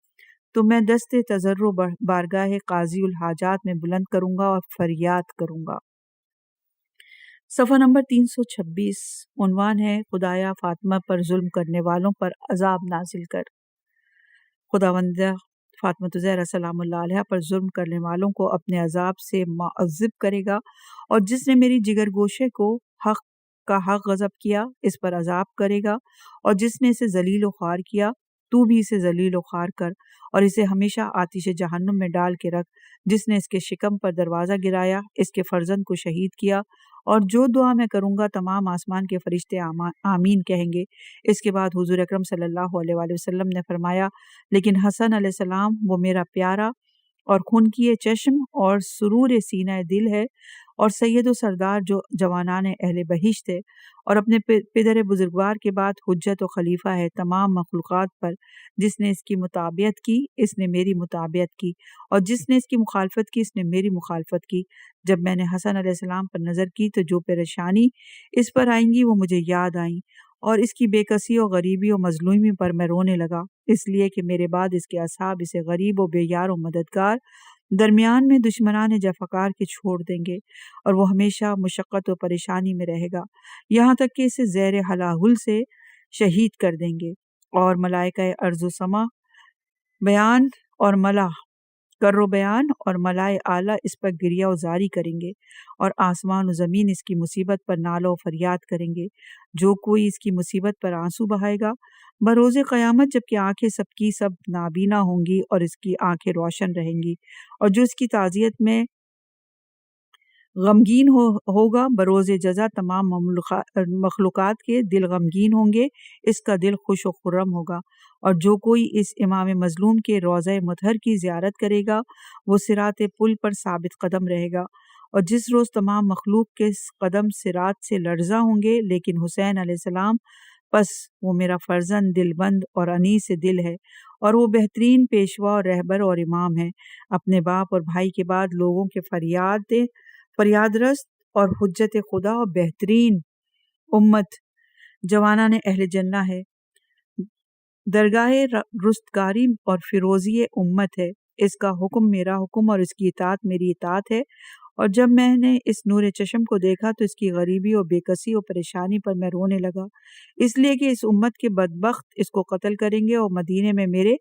تو میں دست تضرع بارگاہ قاضی الحاجات میں بلند کروں گا اور فریاد کروں گا۔ صفحہ نمبر 326، عنوان ہے خدایا فاطمہ پر ظلم کرنے والوں پر عذاب نازل کر۔ خداوندہ فاطمہ زہرا سلام اللہ علیہ پر ظلم کرنے والوں کو اپنے عذاب سے معذب کرے گا، اور جس نے میری جگر گوشے کو حق کا حق غضب کیا اس پر عذاب کرے گا، اور جس نے اسے ذلیل و خوار کیا تو بھی اسے ذلیل و خوار کر اور اسے ہمیشہ آتش جہنم میں ڈال کے رکھ۔ جس نے اس کے شکم پر دروازہ گرایا اس کے فرزند کو شہید کیا، اور جو دعا میں کروں گا تمام آسمان کے فرشتے آمین کہیں گے۔ اس کے بعد حضور اکرم صلی اللہ علیہ وآلہ وسلم نے فرمایا لیکن حسن علیہ السلام وہ میرا پیارا اور خنکی چشم اور سرور سینہ دل ہے، اور سید و سردار جو جوانان اہل بہشت ہے، اور اپنے پدر بزرگوار کے بعد حجت و خلیفہ ہے تمام مخلوقات پر۔ جس نے اس کی مطابعت کی اس نے میری مطابعت کی، اور جس نے اس کی مخالفت کی اس نے میری مخالفت کی۔ جب میں نے حسن علیہ السلام پر نظر کی تو جو پریشانی اس پر آئیں گی وہ مجھے یاد آئیں، اور اس کی بے کسی اور غریبی اور مظلومی پر میں رونے لگا، اس لیے کہ میرے بعد اس کے اصحاب اسے غریب و بے یار و مددگار، درمیان میں دشمنان جفاکار کے چھوڑ دیں گے، اور وہ ہمیشہ مشقت و پریشانی میں رہے گا، یہاں تک کہ اسے زیر ہلاہل سے شہید کر دیں گے، اور ملائکہ ارض و سما بیان اور ملا کر و بیان اور ملائے اعلیٰ اس پر گریہ و زاری کریں گے، اور آسمان و زمین اس کی مصیبت پر نالہ و فریاد کریں گے۔ جو کوئی اس کی مصیبت پر آنسو بہائے گا بروز قیامت، جب کہ آنکھیں سب کی سب نابینا ہوں گی اور اس کی آنکھیں روشن رہیں گی، اور جو اس کی تعزیت میں غمگین ہوگا بروز جزا تمام مخلوقات کے دل غمگین ہوں گے، اس کا دل خوش و خرم ہوگا۔ اور جو کوئی اس امام مظلوم کے روضہ مطہر کی زیارت کرے گا وہ صراط پل پر ثابت قدم رہے گا، اور جس روز تمام مخلوق کے قدم صراط سے لرزاں ہوں گے، لیکن حسین علیہ السلام پس وہ میرا فرزند دل بند اور انیس دل ہے، اور وہ بہترین پیشوا اور رہبر اور امام ہے، اپنے باپ اور بھائی کے بعد لوگوں کے فریاد رست اور حجت خدا اور بہترین امت جوانان اہل جنہ ہے، درگاہ رستگاری اور فیروزی امت ہے، اس کا حکم میرا حکم اور اس کی اطاعت میری اطاعت ہے۔ اور جب میں نے اس نور چشم کو دیکھا تو اس کی غریبی اور بے کسی اور پریشانی پر میں رونے لگا، اس لیے کہ اس امت کے بدبخت اس کو قتل کریں گے اور مدینے میں میرے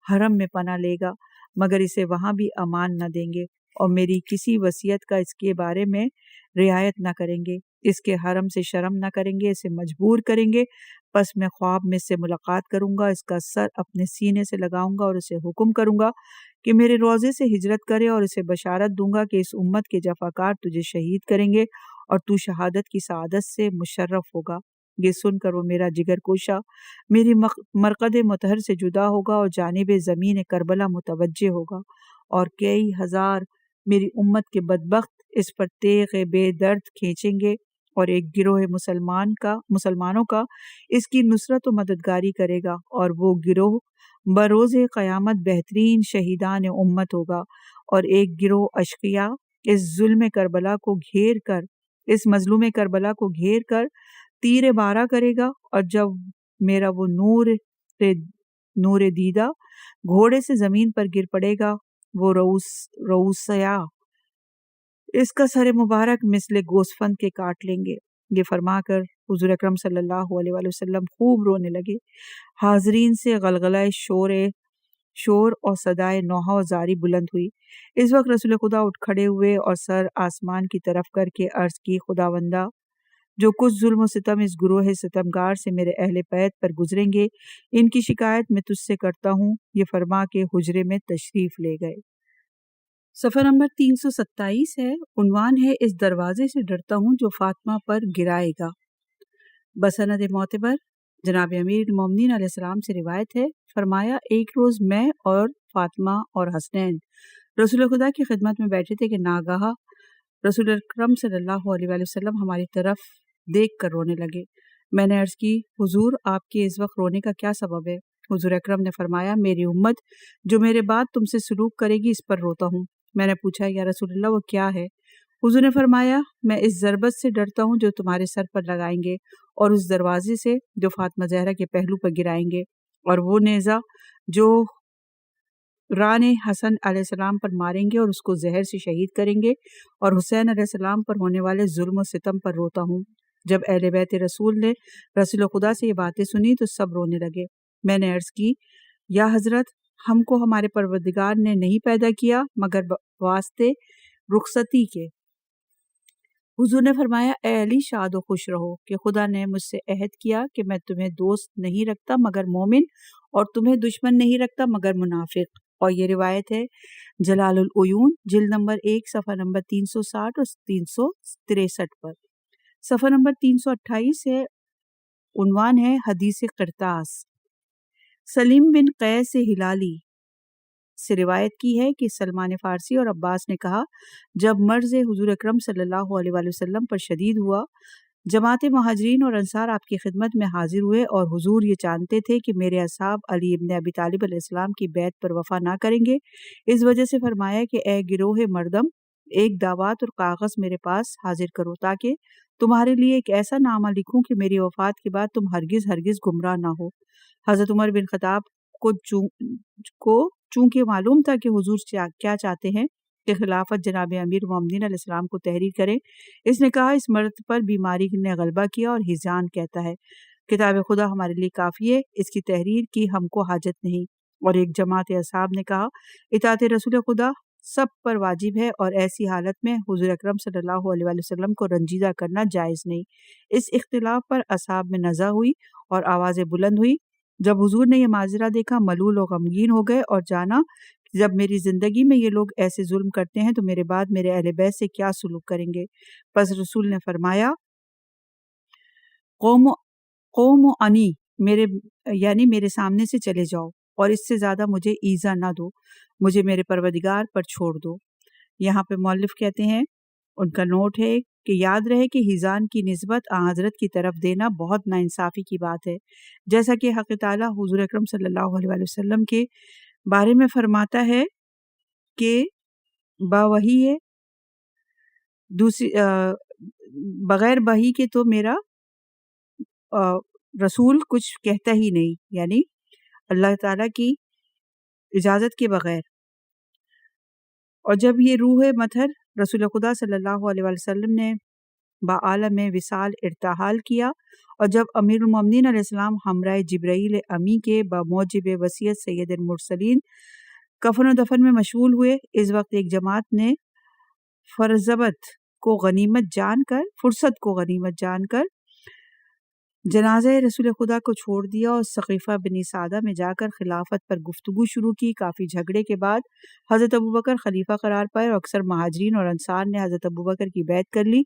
حرم میں پناہ لے گا، مگر اسے وہاں بھی امان نہ دیں گے، اور میری کسی وصیت کا اس کے بارے میں رعایت نہ کریں گے، اس کے حرم سے شرم نہ کریں گے، اسے مجبور کریں گے۔ پس میں خواب میں اس سے ملاقات کروں گا، اس کا سر اپنے سینے سے لگاؤں گا اور اسے حکم کروں گا کہ میرے روضے سے ہجرت کرے، اور اسے بشارت دوں گا کہ اس امت کے جفاکار تجھے شہید کریں گے اور تو شہادت کی سعادت سے مشرف ہوگا۔ یہ سن کر وہ میرا جگر کوشا میری مرقد مطہر سے جدا ہوگا اور جانب زمین کربلا متوجہ ہوگا، اور کئی ہزار میری امت کے بدبخت اس پر تیغ بے درد کھینچیں گے، اور ایک گروہ مسلمانوں کا اس کی نصرت و مددگاری کرے گا، اور وہ گروہ بروز قیامت بہترین شہیدان امت ہوگا، اور ایک گروہ اشقیاء اس مظلوم کربلا کو گھیر کر تیر بارہ کرے گا، اور جب میرا وہ نور دیدہ گھوڑے سے زمین پر گر پڑے گا، وہ روسیا اس کا سر مبارک مثل گوسفند کے کاٹ لیں گے۔ یہ فرما کر حضور اکرم صلی اللہ علیہ وآلہ وسلم خوب رونے لگے۔ حاضرین سے غلغلہ شور اور صدائے نوحہ و زاری بلند ہوئی۔ اس وقت رسول خدا اٹھ کھڑے ہوئے اور سر آسمان کی طرف کر کے عرض کی، خداوندا، جو کچھ ظلم و ستم اس گروہ ستمگار سے میرے اہل بیت پر گزریں گے، ان کی شکایت میں تجھ سے کرتا ہوں۔ یہ فرما کے حجرے میں تشریف لے گئے۔ صفحہ نمبر 327 ہے، عنوان ہے اس دروازے سے ڈرتا ہوں جو فاطمہ پر گرائے گا۔ بسند معتبر جناب امیر المومنین علیہ السلام سے روایت ہے، فرمایا ایک روز میں اور فاطمہ اور حسنین رسول خدا کی خدمت میں بیٹھے تھے کہ ناگہاں رسول اکرم صلی اللہ علیہ وآلہ وسلم ہماری طرف دیکھ کر رونے لگے۔ میں نے عرض کی، حضور آپ کے اس وقت رونے کا کیا سبب ہے؟ حضور اکرم نے فرمایا، میری امت جو میرے بعد تم سے سلوک کرے گی اس پر روتا ہوں۔ میں نے پوچھا، یا رسول اللہ وہ کیا ہے؟ حضور نے فرمایا، میں اس ضربت سے ڈرتا ہوں جو تمہارے سر پر لگائیں گے، اور اس دروازے سے جو فاطمہ زہرا کے پہلو پر گرائیں گے، اور وہ نیزہ جو ران حسن علیہ السلام پر ماریں گے اور اس کو زہر سے شہید کریں گے، اور حسین علیہ السلام پر ہونے والے ظلم و ستم پر روتا ہوں۔ جب اہل بیت رسول نے رسول خدا سے یہ باتیں سنی تو سب رونے لگے۔ میں نے عرض کی، یا حضرت، ہم کو ہمارے پروردگار نے نہیں پیدا کیا مگر واسطے رخصتی کے۔ حضور نے فرمایا، اے علی، شاد و خوش رہو کہ خدا نے مجھ سے عہد کیا کہ میں تمہیں دوست نہیں رکھتا مگر مومن، اور تمہیں دشمن نہیں رکھتا مگر منافق۔ اور یہ روایت ہے جلال العیون جلد نمبر 1 صفحہ نمبر 360 اور 363 پر۔ صفحہ نمبر 328 ہے، عنوان ہے حدیث قرطاس۔ سلیم بن قیس ہلالی سے روایت کی ہے کہ سلمان فارسی اور عباس نے کہا جب مرض حضور اکرم صلی اللہ علیہ وآلہ وسلم پر شدید ہوا، جماعت مہاجرین اور انصار آپ کی خدمت میں حاضر ہوئے اور حضور یہ جانتے تھے کہ میرے اصحاب علی ابن ابی طالب علیہ السلام کی بیعت پر وفا نہ کریں گے، اس وجہ سے فرمایا کہ اے گروہ مردم، ایک دعوات اور کاغذ میرے پاس حاضر کرو تاکہ تمہارے لیے ایک ایسا نامہ لکھوں کہ میری وفات کے بعد تم ہرگز گمراہ نہ ہو۔ حضرت عمر بن خطاب کو چونکہ معلوم تھا کہ حضور کیا چاہتے ہیں کہ خلافت جناب امیر المومنین علیہ السلام کو تحریر کریں، اس نے کہا اس مرد پر بیماری نے غلبہ کیا اور ہیزان کہتا ہے، کتاب خدا ہمارے لیے کافی ہے، اس کی تحریر کی ہم کو حاجت نہیں۔ اور ایک جماعت اصحاب نے کہا اطاعت رسول خدا سب پر واجب ہے اور ایسی حالت میں حضور اکرم صلی اللہ علیہ وآلہ وسلم کو رنجیدہ کرنا جائز نہیں۔ اس اختلاف پر اصحاب میں نزاع ہوئی اور آوازیں بلند ہوئی۔ جب حضور نے یہ ماجرا دیکھا ملول و غمگین ہو گئے اور جانا جب میری زندگی میں یہ لوگ ایسے ظلم کرتے ہیں تو میرے بعد میرے اہل بیت سے کیا سلوک کریں گے۔ پس رسول نے فرمایا قوم انی میرے سامنے سے چلے جاؤ اور اس سے زیادہ مجھے ایذا نہ دو، مجھے میرے پروردگار پر چھوڑ دو۔ یہاں پہ مؤلف کہتے ہیں ان کا نوٹ ہے کہ یاد رہے کہ ہیزان کی نسبت حضرت کی طرف دینا بہت ناانصافی کی بات ہے، جیسا کہ حق تعالی حضور اکرم صلی اللہ علیہ وآلہ وسلم کے بارے میں فرماتا ہے کہ باوحی ہے بغیر وحی کے تو میرا رسول کچھ کہتا ہی نہیں، یعنی اللہ تعالیٰ کی اجازت کے بغیر۔ اور جب یہ روح مطہر رسول خدا صلی اللہ علیہ وآلہ وسلم نے بعالم وصال ارتحال کیا اور جب امیر المومنین علیہ السلام ہمراہ جبرائیل امی کے بموجب وصیت سید المرسلین کفن و دفن میں مشغول ہوئے، اس وقت ایک جماعت نے فرصت کو غنیمت جان کر جنازہ رسول خدا کو چھوڑ دیا اور سقیفہ بنی سعدہ میں جا کر خلافت پر گفتگو شروع کی۔ کافی جھگڑے کے بعد حضرت ابوبکر خلیفہ قرار پائے اور اکثر مہاجرین اور انصار نے حضرت ابوبکر کی بیعت کر لی۔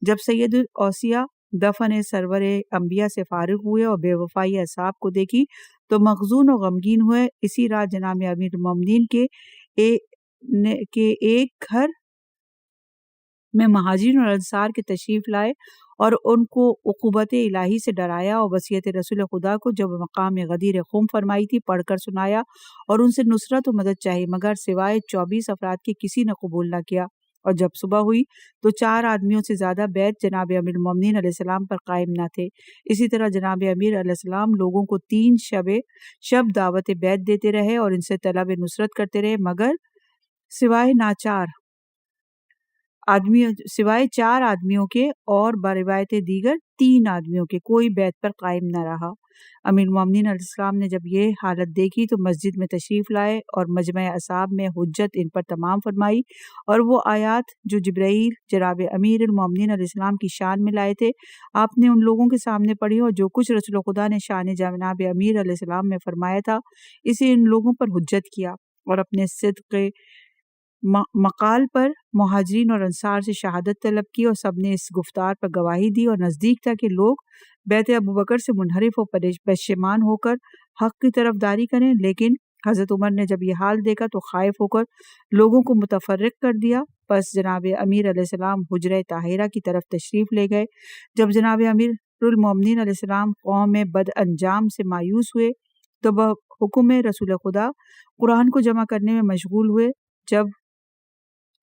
جب سید الاوصیاء دفن سرور انبیاء سے فارغ ہوئے اور بے وفائی اصحاب کو دیکھی تو مخزون و غمگین ہوئے۔ اسی رات جناب امیر المومنین کے ایک گھر میں مہاجرین اور انصار کے تشریف لائے اور ان کو عقوبت الہی سے ڈرایا اور وصیت رسول خدا کو جب مقام غدیر خم فرمائی تھی پڑھ کر سنایا اور ان سے نصرت و مدد چاہی، مگر سوائے 24 افراد کے کسی نے قبول نہ کیا۔ اور جب صبح ہوئی تو 4 آدمیوں سے زیادہ بیعت جناب امیر المومنین علیہ السلام پر قائم نہ تھے۔ اسی طرح جناب امیر علیہ السلام لوگوں کو 3 شب دعوت بیعت دیتے رہے اور ان سے طلب نصرت کرتے رہے، مگر سوائے 4 آدمیوں کے اور بروایت دیگر 3 آدمیوں کے کوئی بیعت پر قائم نہ رہا۔ امیر المومنین علیہ السلام نے جب یہ حالت دیکھی تو مسجد میں تشریف لائے اور مجمع اصحاب میں حجت ان پر تمام فرمائی اور وہ آیات جو جبرائیل جناب امیر المومنین علیہ السلام کی شان میں لائے تھے آپ نے ان لوگوں کے سامنے پڑھی اور جو کچھ رسول خدا نے شان جناب امیر علیہ السلام میں فرمایا تھا اسے ان لوگوں پر حجت کیا اور اپنے صدق مقال پر مہاجرین اور انصار سے شہادت طلب کی اور سب نے اس گفتار پر گواہی دی اور نزدیک تھا کہ لوگ بیعت ابوبکر سے منحرف و پشیمان ہو کر حق کی طرف داری کریں، لیکن حضرت عمر نے جب یہ حال دیکھا تو خائف ہو کر لوگوں کو متفرق کر دیا۔ پس جناب امیر علیہ السلام حجرہ طاہرہ کی طرف تشریف لے گئے۔ جب جناب امیر المومنین علیہ السلام قوم میں بد انجام سے مایوس ہوئے تو بحکم رسول خدا قرآن کو جمع کرنے میں مشغول ہوئے۔ جب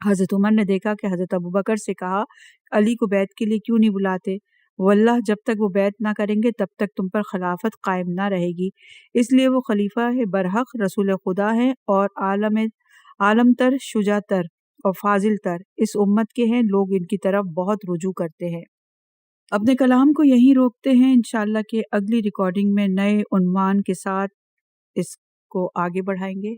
حضرت عمر نے دیکھا کہ حضرت ابوبکر سے کہا علی کو بیعت کے لیے کیوں نہیں بلاتے، واللہ جب تک وہ بیعت نہ کریں گے تب تک تم پر خلافت قائم نہ رہے گی، اس لیے وہ خلیفہ برحق رسول خدا ہیں اور عالم تر، شجاع تر اور فاضل تر اس امت کے ہیں، لوگ ان کی طرف بہت رجوع کرتے ہیں۔ اپنے کلام کو یہیں روکتے ہیں، انشاءاللہ کہ اگلی ریکارڈنگ میں نئے عنوان کے ساتھ اس کو آگے بڑھائیں گے۔